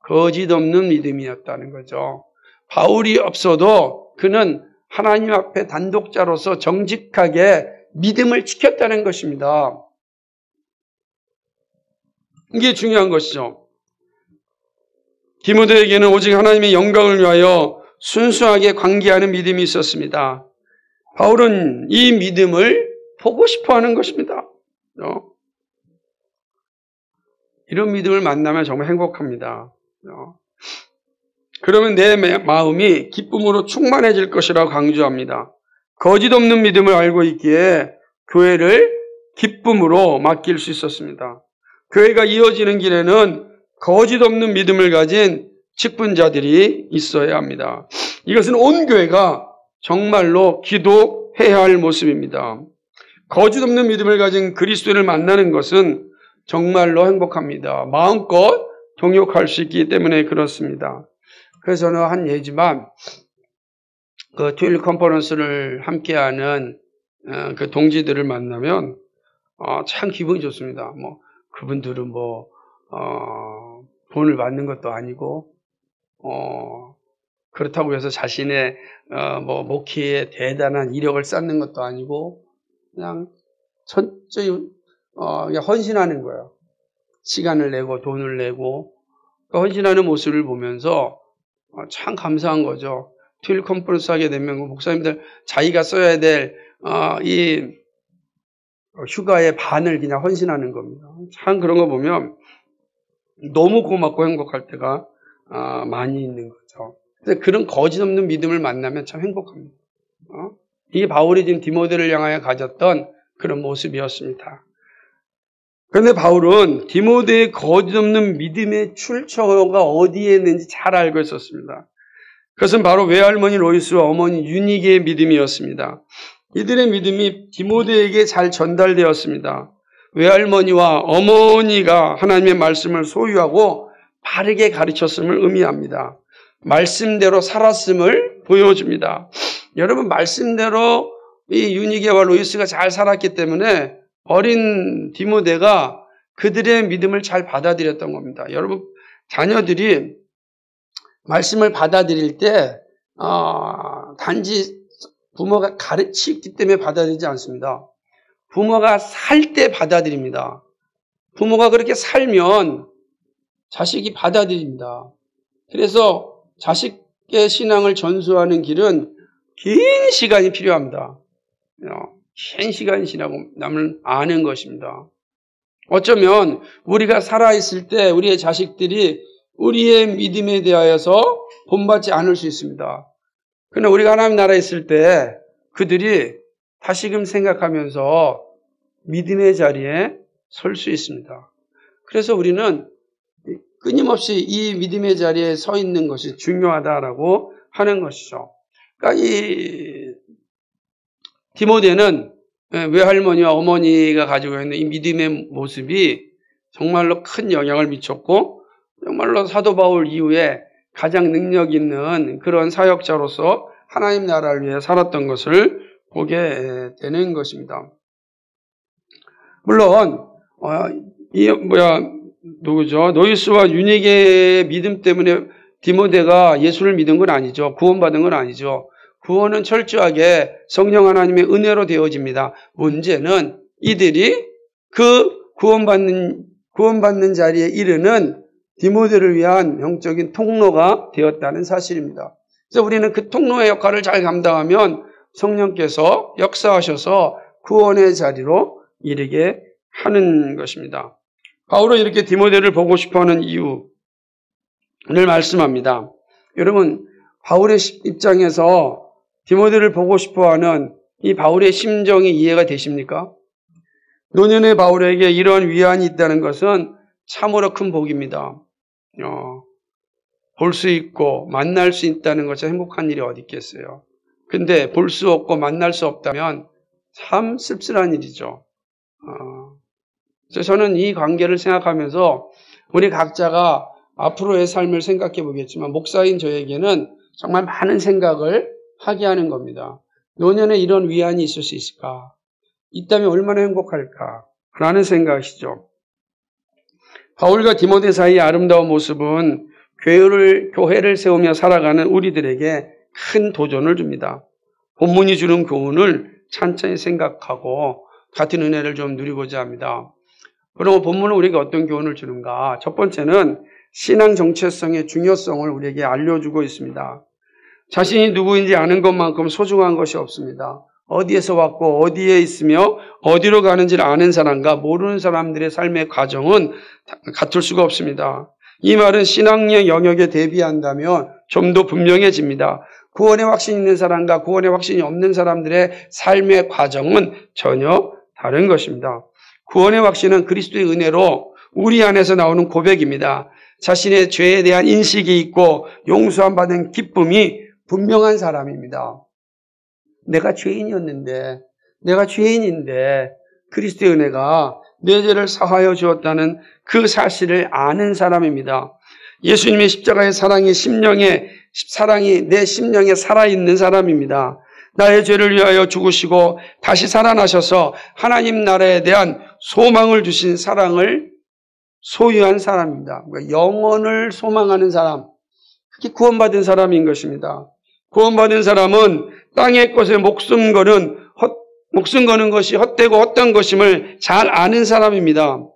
거짓 없는 믿음이었다는 거죠. 바울이 없어도 그는 하나님 앞에 단독자로서 정직하게 믿음을 지켰다는 것입니다. 이게 중요한 것이죠. 디모데에게는 오직 하나님의 영광을 위하여 순수하게 관계하는 믿음이 있었습니다. 바울은 이 믿음을 보고 싶어 하는 것입니다. 이런 믿음을 만나면 정말 행복합니다. 그러면 내 마음이 기쁨으로 충만해질 것이라고 강조합니다. 거짓 없는 믿음을 알고 있기에 교회를 기쁨으로 맡길 수 있었습니다. 교회가 이어지는 길에는 거짓 없는 믿음을 가진 직분자들이 있어야 합니다. 이것은 온 교회가 정말로 기도해야 할 모습입니다. 거짓 없는 믿음을 가진 그리스도인을 만나는 것은 정말로 행복합니다. 마음껏 동역할 수 있기 때문에 그렇습니다. 그래서 저는 한 예지만 그 토요일 컨퍼런스를 함께하는 그 동지들을 만나면 참 기분이 좋습니다. 뭐 그분들은 돈을 받는 것도 아니고 그렇다고 해서 자신의 목회에 대단한 이력을 쌓는 것도 아니고 그냥 철저히 그냥 헌신하는 거예요. 시간을 내고 돈을 내고 헌신하는 모습을 보면서 참 감사한 거죠. 토요일 컨퍼런스 하게 되면 목사님들 자기가 써야 될 이 휴가의 반을 그냥 헌신하는 겁니다. 참 그런 거 보면 너무 고맙고 행복할 때가 많이 있는 거죠. 그래서 그런 거짓 없는 믿음을 만나면 참 행복합니다. 이게 바울이 지금 디모데를 향하여 가졌던 그런 모습이었습니다. 그런데 바울은 디모데의 거짓 없는 믿음의 출처가 어디에 있는지 잘 알고 있었습니다. 그것은 바로 외할머니 로이스와 어머니 유니게의 믿음이었습니다. 이들의 믿음이 디모데에게 잘 전달되었습니다. 외할머니와 어머니가 하나님의 말씀을 소유하고 바르게 가르쳤음을 의미합니다. 말씀대로 살았음을 보여줍니다. 여러분, 말씀대로 이 유니게와 로이스가 잘 살았기 때문에 어린 디모데가 그들의 믿음을 잘 받아들였던 겁니다. 여러분, 자녀들이 말씀을 받아들일 때 단지 부모가 가르치기 때문에 받아들이지 않습니다. 부모가 살 때 받아들입니다. 부모가 그렇게 살면 자식이 받아들입니다. 그래서 자식의 신앙을 전수하는 길은 긴 시간이 필요합니다. 긴 시간이 지나고 남을 아는 것입니다. 어쩌면 우리가 살아있을 때 우리의 자식들이 우리의 믿음에 대하여서 본받지 않을 수 있습니다. 그러나 우리가 하나님 나라에 있을 때 그들이 다시금 생각하면서 믿음의 자리에 설 수 있습니다. 그래서 우리는 끊임없이 이 믿음의 자리에 서 있는 것이 중요하다라고 하는 것이죠. 그러니까 이 디모데는 외할머니와 어머니가 가지고 있는 이 믿음의 모습이 정말로 큰 영향을 미쳤고 정말로 사도 바울 이후에 가장 능력 있는 그런 사역자로서 하나님 나라를 위해 살았던 것을 보게 되는 것입니다. 물론 누구죠? 노이스와 유니게의 믿음 때문에 디모데가 예수를 믿은 건 아니죠. 구원받은 건 아니죠. 구원은 철저하게 성령 하나님의 은혜로 되어집니다. 문제는 이들이 그 구원받는 자리에 이르는 디모데를 위한 영적인 통로가 되었다는 사실입니다. 그래서 우리는 그 통로의 역할을 잘 감당하면 성령께서 역사하셔서 구원의 자리로 이르게 하는 것입니다. 바울은 이렇게 디모데를 보고 싶어하는 이유를 말씀합니다. 여러분, 바울의 입장에서 디모데를 보고 싶어하는 이 바울의 심정이 이해가 되십니까? 노년의 바울에게 이러한 위안이 있다는 것은 참으로 큰 복입니다. 볼 수 있고 만날 수 있다는 것이 행복한 일이 어디 있겠어요. 근데 볼 수 없고 만날 수 없다면 참 씁쓸한 일이죠. 그래서 저는 이 관계를 생각하면서 우리 각자가 앞으로의 삶을 생각해 보겠지만 목사인 저에게는 정말 많은 생각을 하게 하는 겁니다. 노년에 이런 위안이 있을 수 있을까? 있다면 얼마나 행복할까? 라는 생각이시죠. 바울과 디모데 사이의 아름다운 모습은 교회를 세우며 살아가는 우리들에게 큰 도전을 줍니다. 본문이 주는 교훈을 찬찬히 생각하고 같은 은혜를 좀 누리고자 합니다. 그럼 본문은 우리에게 어떤 교훈을 주는가? 첫 번째는 신앙 정체성의 중요성을 우리에게 알려주고 있습니다. 자신이 누구인지 아는 것만큼 소중한 것이 없습니다. 어디에서 왔고 어디에 있으며 어디로 가는지를 아는 사람과 모르는 사람들의 삶의 과정은 같을 수가 없습니다. 이 말은 신앙의 영역에 대비한다면 좀 더 분명해집니다. 구원의 확신이 있는 사람과 구원의 확신이 없는 사람들의 삶의 과정은 전혀 다른 것입니다. 구원의 확신은 그리스도의 은혜로 우리 안에서 나오는 고백입니다. 자신의 죄에 대한 인식이 있고 용서함 받은 기쁨이 분명한 사람입니다. 내가 죄인인데 그리스도의 은혜가 내 죄를 사하여 주었다는 그 사실을 아는 사람입니다. 예수님의 십자가의 사랑이 내 심령에 살아있는 사람입니다. 나의 죄를 위하여 죽으시고 다시 살아나셔서 하나님 나라에 대한 소망을 주신 사랑을 소유한 사람입니다. 그러니까 영원을 소망하는 사람, 그게 구원받은 사람인 것입니다. 구원받은 사람은 땅의 것에 목숨 거는 것이 헛되고 헛된 것임을 잘 아는 사람입니다.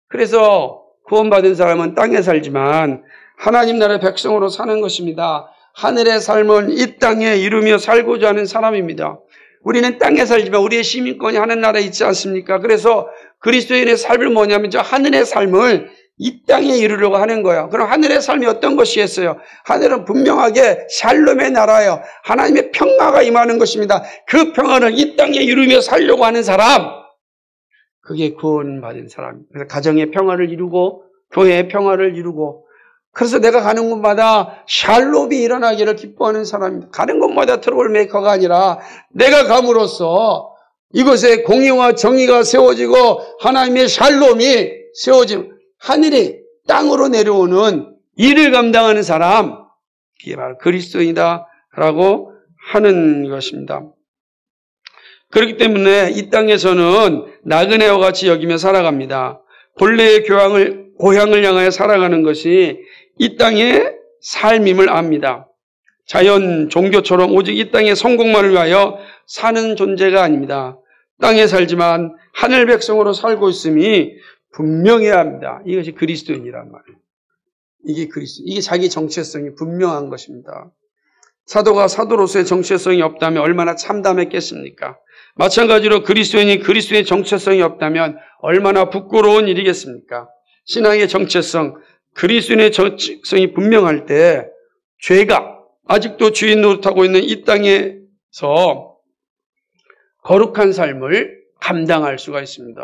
그래서 구원받은 사람은 땅에 살지만 하나님 나라의 백성으로 사는 것입니다. 하늘의 삶은 이 땅에 이루며 살고자 하는 사람입니다. 우리는 땅에 살지만 우리의 시민권이 하늘 나라에 있지 않습니까? 그래서 그리스도인의 삶을 뭐냐면 저 하늘의 삶을 이 땅에 이루려고 하는 거예요. 그럼 하늘의 삶이 어떤 것이겠어요? 하늘은 분명하게 샬롬의 나라예요. 하나님의 평화가 임하는 것입니다. 그 평화를 이 땅에 이루며 살려고 하는 사람, 그게 구원받은 사람입니다. 그래서 가정의 평화를 이루고 교회의 평화를 이루고 그래서 내가 가는 곳마다 샬롬이 일어나기를 기뻐하는 사람입니다. 가는 곳마다 트러블 메이커가 아니라 내가 감으로써 이곳에 공의와 정의가 세워지고 하나님의 샬롬이 세워지고 하늘이 땅으로 내려오는 일을 감당하는 사람, 이게 바로 그리스도인이다라고 하는 것입니다. 그렇기 때문에 이 땅에서는 나그네와 같이 여기며 살아갑니다. 본래의 고향을 향하여 살아가는 것이 이 땅의 삶임을 압니다. 자연, 종교처럼 오직 이 땅의 성공만을 위하여 사는 존재가 아닙니다. 땅에 살지만 하늘 백성으로 살고 있음이 분명해야 합니다. 이것이 그리스도인이란 말이에요. 이게 자기 정체성이 분명한 것입니다. 사도가 사도로서의 정체성이 없다면 얼마나 참담했겠습니까? 마찬가지로 그리스도인이 그리스도의 정체성이 없다면 얼마나 부끄러운 일이겠습니까? 신앙의 정체성, 그리스도인의 정체성이 분명할 때 죄가 아직도 주인 노릇하고 있는 이 땅에서 거룩한 삶을 감당할 수가 있습니다.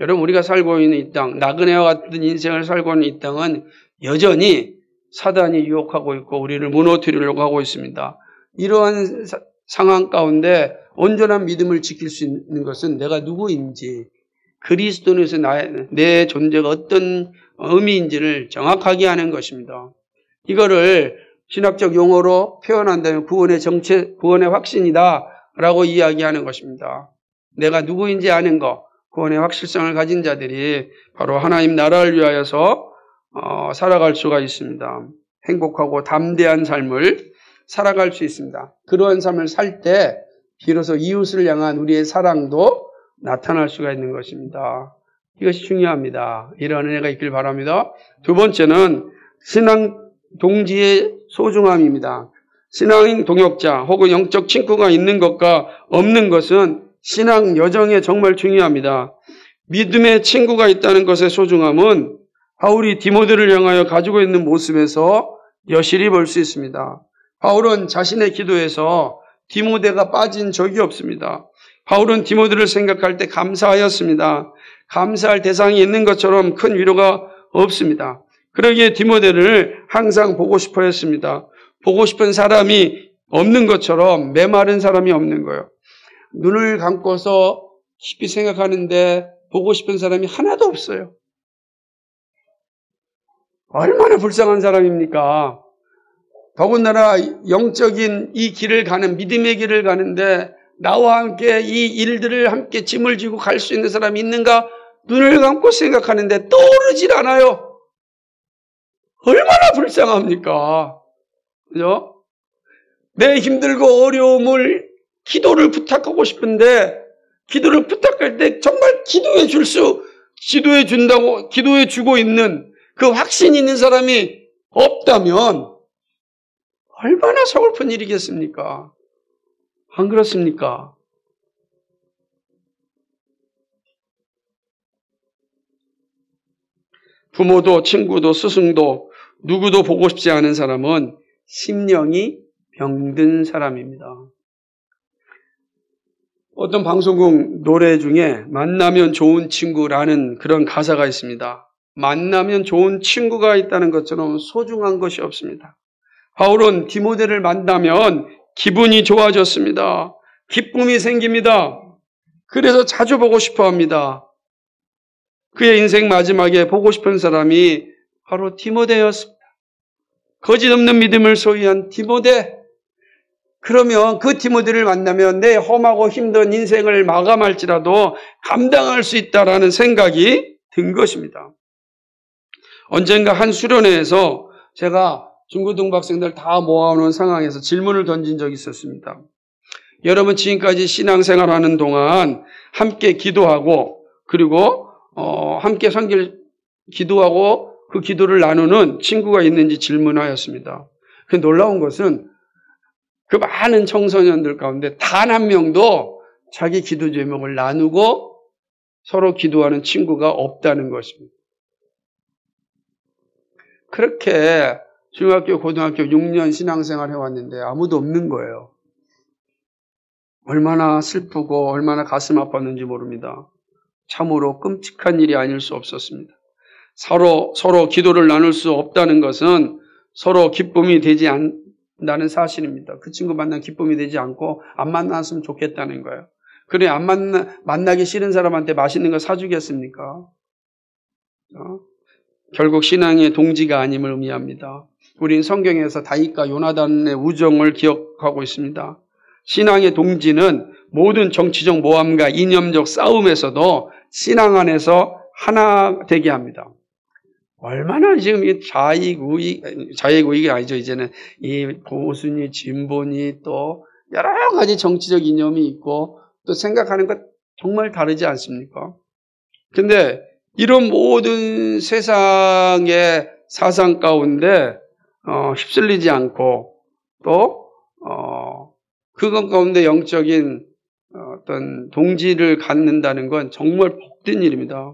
여러분, 우리가 살고 있는 이 땅, 나그네와 같은 인생을 살고 있는 이 땅은 여전히 사단이 유혹하고 있고 우리를 무너뜨리려고 하고 있습니다. 이러한 상황 가운데 온전한 믿음을 지킬 수 있는 것은 내가 누구인지, 그리스도인에서 내 존재가 어떤 의미인지를 정확하게 하는 것입니다. 이거를 신학적 용어로 표현한다면 구원의 확신이다 라고 이야기하는 것입니다. 내가 누구인지 아는 것, 구원의 확실성을 가진 자들이 바로 하나님 나라를 위하여서 살아갈 수가 있습니다. 행복하고 담대한 삶을 살아갈 수 있습니다. 그러한 삶을 살 때 비로소 이웃을 향한 우리의 사랑도 나타날 수가 있는 것입니다. 이것이 중요합니다. 이런 은혜가 있길 바랍니다. 두 번째는 신앙 동지의 소중함입니다. 신앙 동역자 혹은 영적 친구가 있는 것과 없는 것은 신앙 여정에 정말 중요합니다. 믿음의 친구가 있다는 것의 소중함은 바울이 디모데를 향하여 가지고 있는 모습에서 여실히 볼 수 있습니다. 바울은 자신의 기도에서 디모데가 빠진 적이 없습니다. 바울은 디모데를 생각할 때 감사하였습니다. 감사할 대상이 있는 것처럼 큰 위로가 없습니다. 그러기에 디모데를 항상 보고 싶어 했습니다. 보고 싶은 사람이 없는 것처럼 메마른 사람이 없는 거예요. 눈을 감고서 깊이 생각하는데 보고 싶은 사람이 하나도 없어요. 얼마나 불쌍한 사람입니까? 더군다나 영적인 이 길을 가는, 믿음의 길을 가는데 나와 함께 이 일들을 함께 짐을 지고 갈 수 있는 사람이 있는가? 눈을 감고 생각하는데 떠오르질 않아요. 얼마나 불쌍합니까? 그죠? 내 힘들고 어려움을 기도를 부탁하고 싶은데 기도를 부탁할 때 정말 기도해 주고 있는 그 확신이 있는 사람이 없다면 얼마나 서글픈 일이겠습니까? 안 그렇습니까? 부모도 친구도 스승도 누구도 보고 싶지 않은 사람은 심령이 병든 사람입니다. 어떤 방송국 노래 중에 만나면 좋은 친구라는 그런 가사가 있습니다. 만나면 좋은 친구가 있다는 것처럼 소중한 것이 없습니다. 바울은 디모데를 만나면 기분이 좋아졌습니다. 기쁨이 생깁니다. 그래서 자주 보고 싶어 합니다. 그의 인생 마지막에 보고 싶은 사람이 바로 디모데였습니다. 거짓 없는 믿음을 소유한 디모데. 그러면 그 디모데를 만나면 내 험하고 힘든 인생을 마감할지라도 감당할 수 있다라는 생각이 든 것입니다. 언젠가 한 수련회에서 제가 중고등학생들 다 모아놓은 상황에서 질문을 던진 적이 있었습니다. 여러분 지금까지 신앙생활하는 동안 함께 기도하고 그리고 함께 기도하고 그 기도를 나누는 친구가 있는지 질문하였습니다. 그 놀라운 것은 그 많은 청소년들 가운데 단 한 명도 자기 기도 제목을 나누고 서로 기도하는 친구가 없다는 것입니다. 그렇게 중학교, 고등학교 6년 신앙생활 해왔는데 아무도 없는 거예요. 얼마나 슬프고 얼마나 가슴 아팠는지 모릅니다. 참으로 끔찍한 일이 아닐 수 없었습니다. 서로 기도를 나눌 수 없다는 것은 서로 기쁨이 되지 않는다는 사실입니다. 그 친구 만나면 기쁨이 되지 않고 안 만났으면 좋겠다는 거예요. 그래, 만나기 싫은 사람한테 맛있는 거 사주겠습니까? 결국 신앙의 동지가 아님을 의미합니다. 우린 성경에서 다윗과 요나단의 우정을 기억하고 있습니다. 신앙의 동지는 모든 정치적 모함과 이념적 싸움에서도 신앙 안에서 하나 되게 합니다. 얼마나 지금 이 좌익우익이 아니죠. 이제는 이 보수니 진보니 또 여러 가지 정치적 이념이 있고 또 생각하는 것 정말 다르지 않습니까? 근데 이런 모든 세상의 사상 가운데 휩쓸리지 않고 또 그것 가운데 영적인 어떤 동지를 갖는다는 건 정말 복된 일입니다.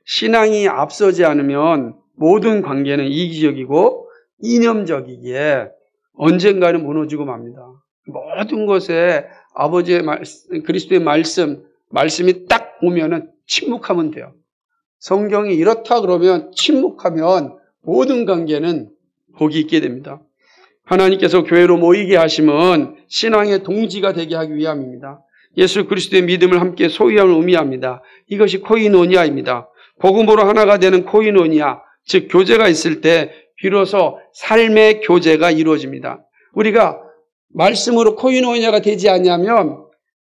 신앙이 앞서지 않으면 모든 관계는 이기적이고 이념적이기에 언젠가는 무너지고 맙니다. 모든 것에 아버지의 그리스도의 말씀이 딱 오면은 침묵하면 돼요. 성경이 이렇다 그러면 침묵하면 모든 관계는 복이 있게 됩니다. 하나님께서 교회로 모이게 하심은 신앙의 동지가 되게 하기 위함입니다. 예수 그리스도의 믿음을 함께 소유함을 의미합니다. 이것이 코이노니아입니다. 복음으로 하나가 되는 코이노니아, 즉 교제가 있을 때 비로소 삶의 교제가 이루어집니다. 우리가 말씀으로 코이노니아가 되지 않냐면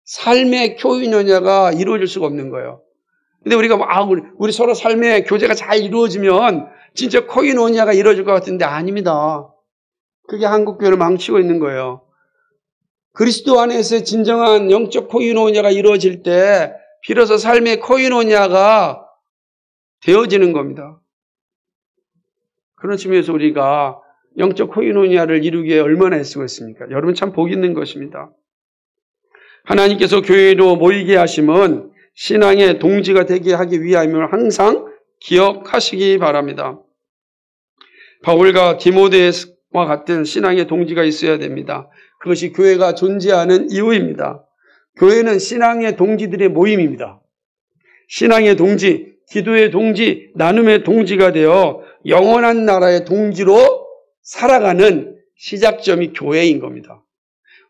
삶의 코이노니아가 이루어질 수가 없는 거예요. 근데 우리가 우리 서로 삶의 교제가 잘 이루어지면 진짜 코이노니아가 이루어질 것 같은데 아닙니다. 그게 한국교회를 망치고 있는 거예요. 그리스도 안에서 진정한 영적 코이노니아가 이루어질 때 비로소 삶의 코이노니아가 되어지는 겁니다. 그런 측면에서 우리가 영적 코이노니아를 이루기 위해 얼마나 애쓰고 있습니까? 여러분 참 복 있는 것입니다. 하나님께서 교회로 모이게 하심은 신앙의 동지가 되게 하기 위함을 항상 기억하시기 바랍니다. 바울과 디모데와 같은 신앙의 동지가 있어야 됩니다. 그것이 교회가 존재하는 이유입니다. 교회는 신앙의 동지들의 모임입니다. 신앙의 동지, 기도의 동지, 나눔의 동지가 되어 영원한 나라의 동지로 살아가는 시작점이 교회인 겁니다.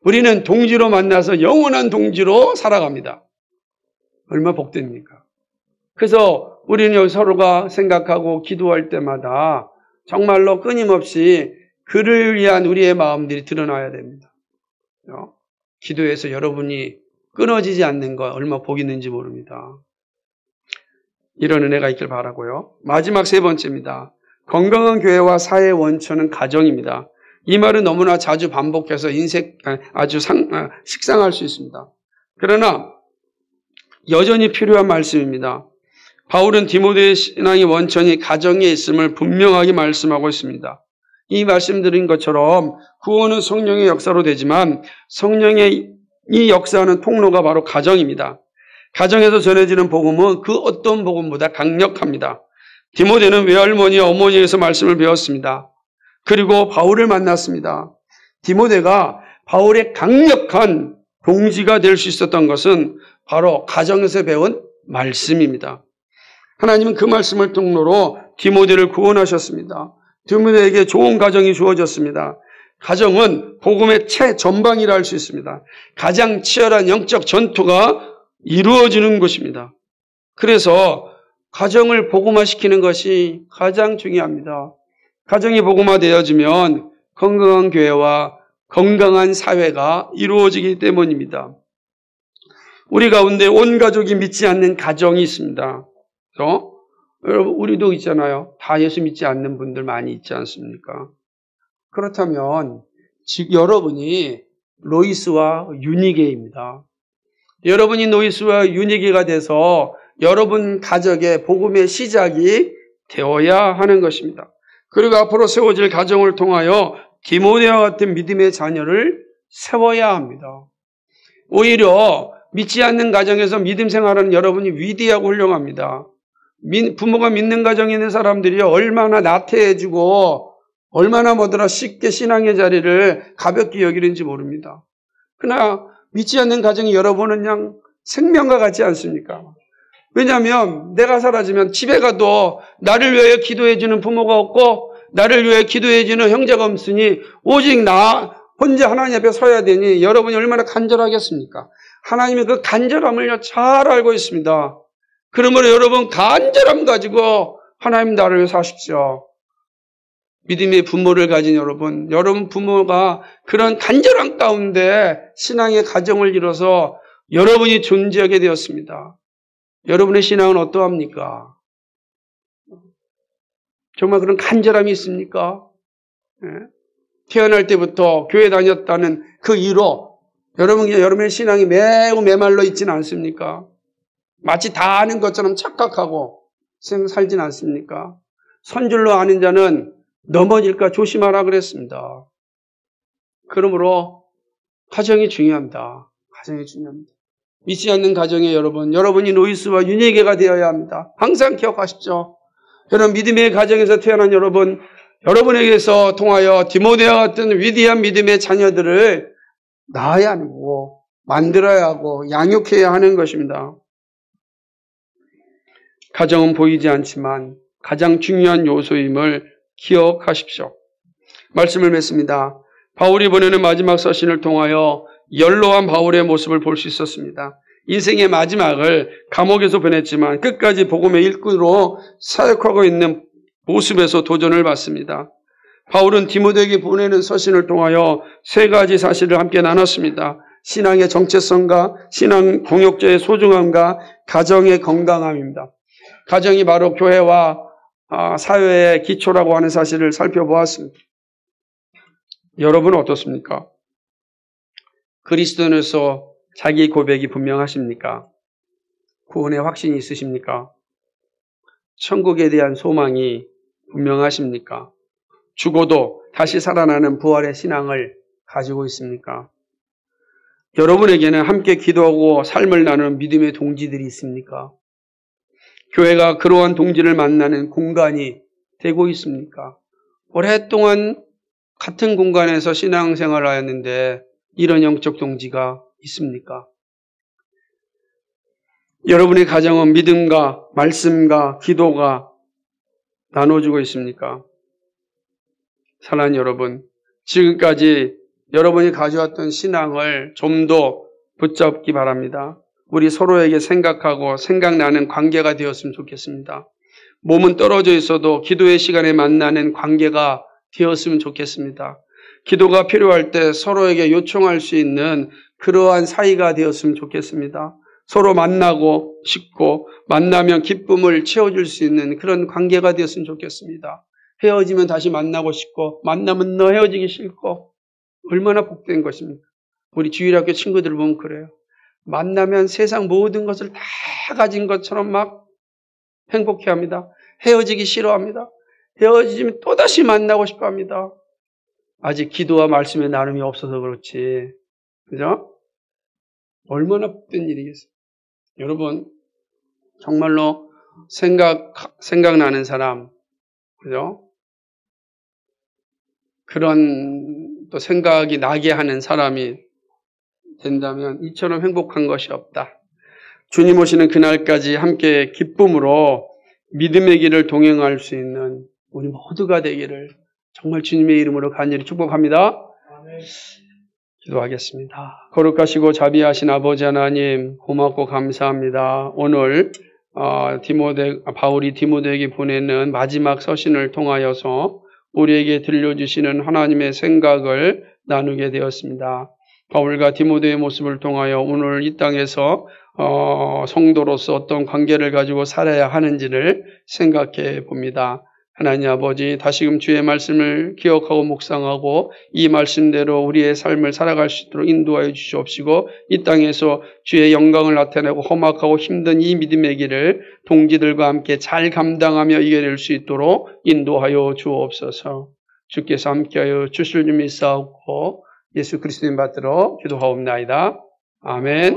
우리는 동지로 만나서 영원한 동지로 살아갑니다. 얼마나 복됩니까? 그래서 우리는 서로가 생각하고 기도할 때마다 정말로 끊임없이 그를 위한 우리의 마음들이 드러나야 됩니다. 기도에서 여러분이 끊어지지 않는 거 얼마나 복 있는지 모릅니다. 이런 은혜가 있길 바라고요. 마지막 세 번째입니다. 건강한 교회와 사회의 원천은 가정입니다. 이 말은 너무나 자주 반복해서 아주 식상할 수 있습니다. 그러나 여전히 필요한 말씀입니다. 바울은 디모데의 신앙의 원천이 가정에 있음을 분명하게 말씀하고 있습니다. 이 말씀드린 것처럼 구원은 성령의 역사로 되지만 성령의 이 역사하는 통로가 바로 가정입니다. 가정에서 전해지는 복음은 그 어떤 복음보다 강력합니다. 디모데는 외할머니와 어머니에서 말씀을 배웠습니다. 그리고 바울을 만났습니다. 디모데가 바울의 강력한 동지가 될 수 있었던 것은 바로 가정에서 배운 말씀입니다. 하나님은 그 말씀을 통로로 디모데를 구원하셨습니다. 디모데에게 좋은 가정이 주어졌습니다. 가정은 복음의 최전방이라 할 수 있습니다. 가장 치열한 영적 전투가 이루어지는 것입니다. 그래서 가정을 복음화시키는 것이 가장 중요합니다. 가정이 복음화되어지면 건강한 교회와 건강한 사회가 이루어지기 때문입니다. 우리 가운데 온 가족이 믿지 않는 가정이 있습니다. 여러분 우리도 있잖아요. 다 예수 믿지 않는 분들 많이 있지 않습니까? 그렇다면 즉 여러분이 로이스와 유니게입니다. 여러분이 로이스와 유니게가 돼서 여러분 가정의 복음의 시작이 되어야 하는 것입니다. 그리고 앞으로 세워질 가정을 통하여 디모데와 같은 믿음의 자녀를 세워야 합니다. 오히려 믿지 않는 가정에서 믿음 생활하는 여러분이 위대하고 훌륭합니다. 부모가 믿는 가정에 있는 사람들이 얼마나 나태해지고 얼마나 뭐더라 쉽게 신앙의 자리를 가볍게 여기는지 모릅니다. 그러나 믿지 않는 가정이 여러분은 그냥 생명과 같지 않습니까? 왜냐하면 내가 사라지면 집에 가도 나를 위하여 기도해주는 부모가 없고 나를 위하여 기도해주는 형제가 없으니 오직 나 혼자 하나님 앞에 서야 되니 여러분이 얼마나 간절하겠습니까? 하나님의 그 간절함을 잘 알고 있습니다. 그러므로 여러분 간절함 가지고 하나님 나를 위해 사십시오. 믿음의 부모를 가진 여러분 부모가 그런 간절함 가운데 신앙의 가정을 이뤄서 여러분이 존재하게 되었습니다. 여러분의 신앙은 어떠합니까? 정말 그런 간절함이 있습니까? 태어날 때부터 교회 다녔다는 그 이유로 여러분의 신앙이 매우 메말라 있지는 않습니까? 마치 다 아는 것처럼 착각하고 살진 않습니까? 선줄로 아는 자는 넘어질까 조심하라 그랬습니다. 그러므로 가정이 중요합니다. 가정이 중요합니다. 믿지 않는 가정에 여러분이 로이스와 윤희계가 되어야 합니다. 항상 기억하십시오. 여러분 믿음의 가정에서 태어난 여러분에게서 통하여 디모데와 같은 위대한 믿음의 자녀들을 낳아야 하는 거고 만들어야 하고 양육해야 하는 것입니다. 가정은 보이지 않지만 가장 중요한 요소임을 기억하십시오. 말씀을 맺습니다. 바울이 보내는 마지막 서신을 통하여 연로한 바울의 모습을 볼 수 있었습니다. 인생의 마지막을 감옥에서 보냈지만 끝까지 복음의 일꾼으로 사역하고 있는 모습에서 도전을 받습니다. 바울은 디모데에게 보내는 서신을 통하여 세 가지 사실을 함께 나눴습니다. 신앙의 정체성과 신앙 동역자의 소중함과 가정의 건강함입니다. 가정이 바로 교회와 사회의 기초라고 하는 사실을 살펴보았습니다. 여러분은 어떻습니까? 그리스도인으로서 자기 고백이 분명하십니까? 구원의 확신이 있으십니까? 천국에 대한 소망이 분명하십니까? 죽어도 다시 살아나는 부활의 신앙을 가지고 있습니까? 여러분에게는 함께 기도하고 삶을 나누는 믿음의 동지들이 있습니까? 교회가 그러한 동지를 만나는 공간이 되고 있습니까? 오랫동안 같은 공간에서 신앙생활을 하였는데 이런 영적 동지가 있습니까? 여러분의 가정은 믿음과 말씀과 기도가 나눠주고 있습니까? 사랑하는 여러분, 지금까지 여러분이 가져왔던 신앙을 좀 더 붙잡기 바랍니다. 우리 서로에게 생각하고 생각나는 관계가 되었으면 좋겠습니다. 몸은 떨어져 있어도 기도의 시간에 만나는 관계가 되었으면 좋겠습니다. 기도가 필요할 때 서로에게 요청할 수 있는 그러한 사이가 되었으면 좋겠습니다. 서로 만나고 싶고 만나면 기쁨을 채워줄 수 있는 그런 관계가 되었으면 좋겠습니다. 헤어지면 다시 만나고 싶고 만나면 너 헤어지기 싫고 얼마나 복된 것입니까? 우리 주일학교 친구들 보면 그래요. 만나면 세상 모든 것을 다 가진 것처럼 막 행복해합니다. 헤어지기 싫어합니다. 헤어지면 또다시 만나고 싶어합니다. 아직 기도와 말씀의 나눔이 없어서 그렇지. 그죠? 얼마나 복된 일이겠어요. 여러분 정말로 생각나는 사람, 그죠? 그런 또 생각이 나게 하는 사람이 된다면 이처럼 행복한 것이 없다. 주님 오시는 그날까지 함께 기쁨으로 믿음의 길을 동행할 수 있는 우리 모두가 되기를 정말 주님의 이름으로 간절히 축복합니다. 아멘. 기도하겠습니다. 거룩하시고 자비하신 아버지 하나님 고맙고 감사합니다. 오늘 바울이 디모데에게 보내는 마지막 서신을 통하여서 우리에게 들려주시는 하나님의 생각을 나누게 되었습니다. 바울과 디모데의 모습을 통하여 오늘 이 땅에서 성도로서 어떤 관계를 가지고 살아야 하는지를 생각해 봅니다. 하나님 아버지, 다시금 주의 말씀을 기억하고 묵상하고 이 말씀대로 우리의 삶을 살아갈 수 있도록 인도하여 주시옵시고 이 땅에서 주의 영광을 나타내고 험악하고 힘든 이 믿음의 길을 동지들과 함께 잘 감당하며 이겨낼 수 있도록 인도하여 주옵소서. 주께서 함께하여 주실 줄 믿사옵고 예수 그리스도인 받들어 기도하옵나이다. 아멘.